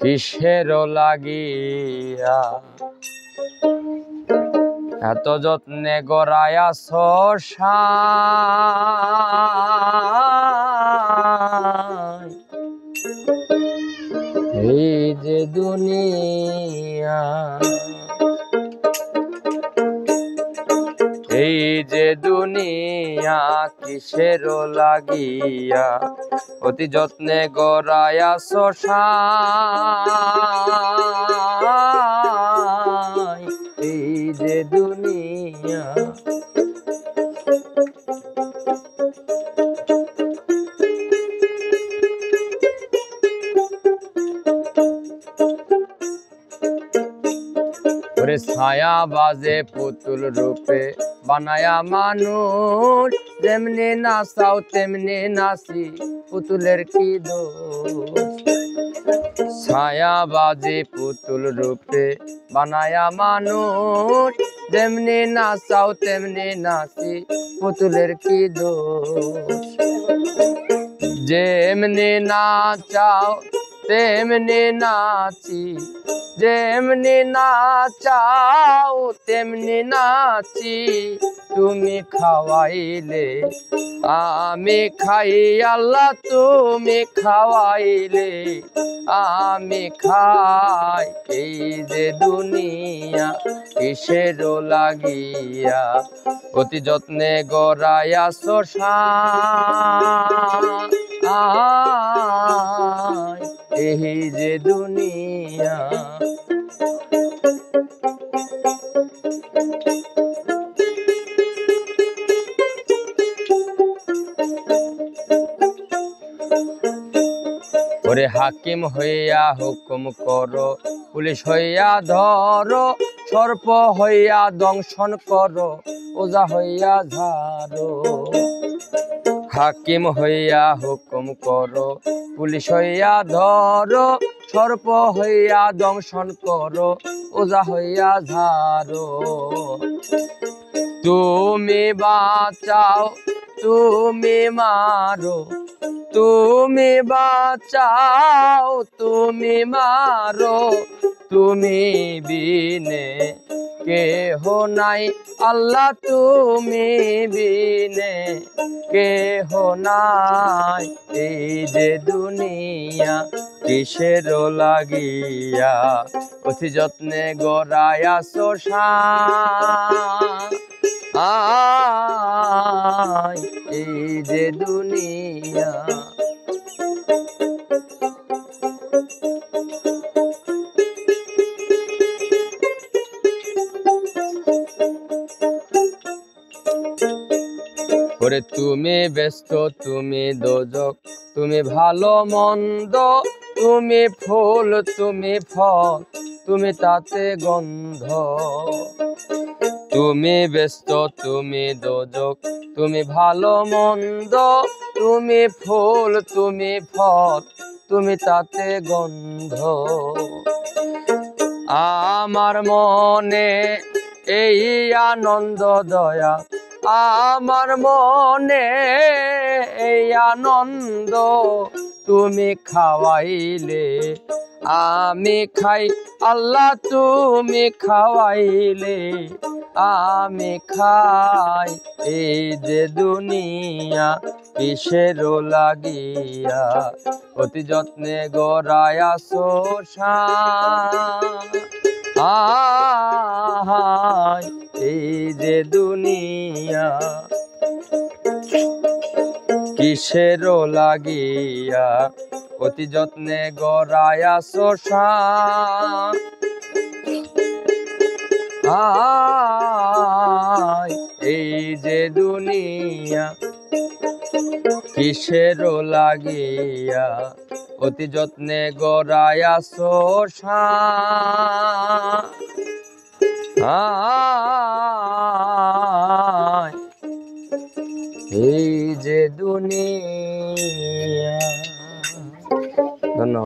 কিসের লাগিয়া এত যত্নে গড়াইয়াছ এই যে দুনিয়া, এই যে দুনিয়া কিসের লাগিয়া অতি যত্নে গড়াইয়াছ এই যে দুনিয়া। ওরে ছায়া বাজে পুতুল রূপে বানায়া মানুষ, যেমনি নাচাও তেমনি নাচি পুতুলের কি দোষ। ছায়া বাজে পুতুল রূপে বানায়া মানুষ, যেমনি নাচাও তেমনি নাচি পুতুলের কি দোষ। যেমনি নাচাও তেমনি নাচি, যেমনি নাচাও তেমনি নাচি, তুমি খাওয়াইলে আমি খাই আল্লাহ, তুমি খাওয়াইলে আমি খাই। এই যে দুনিয়া কিসের লাগিয়া অতি যত্নে গড়াইয়াছ এই যে দুনিয়া। ওরে হাকিম হইয়া হুকুম করো, পুলিশ হইয়া ধরো, সর্প হইয়া দংশন করো, ওজা হইয়া ঝাড়ো। হাকিম হইয়া হুকুম করো, পুলিশ হইয়া ধরো, সর্প হইয়া দংশন করো, ওজা হইয়া ঝাড়ো। তুমি বাঁচাও তুমি মারো, তুমি বাঁচাও তুমি মারো, তুমি বিনে কেহ নাই আল্লাহ, তুমি বিনে কেহ নাই। এই যে দুনিয়া কিসের লাগিয়া অতি যত্নে গড়াইয়াছ এই যে দুনিয়া। ওরে তুমি ব্যস্ত তুমি দোজক, তুমি ভালো মন্দ, তুমি ফুল তুমি ফল, তুমি তাতে গন্ধ। তুমি ব্যস্ত তুমি দোজক, তুমি ভালো মন্দ, তুমি ফুল তুমি ফল, তুমি তাতে গন্ধ। আমার মনে এই আনন্দ দয়া, আমার মনে এই আনন্দ, তুমি খাওয়াইলে আমি খাই আল্লাহ, তুমি খাওয়াইলে আমি খাই। এই যে দুনিয়া কিসের লাগিয়া অতি যত্নে গড়াইয়াছ এই যে দুনিয়া কিসের লাগিয়া অতি যত্নে গড়াইয়াছ এই যে দুনিয়া কিসের লাগিয়া অতি যত্নে গড়াইয়াছ এই যে দুনিয়া।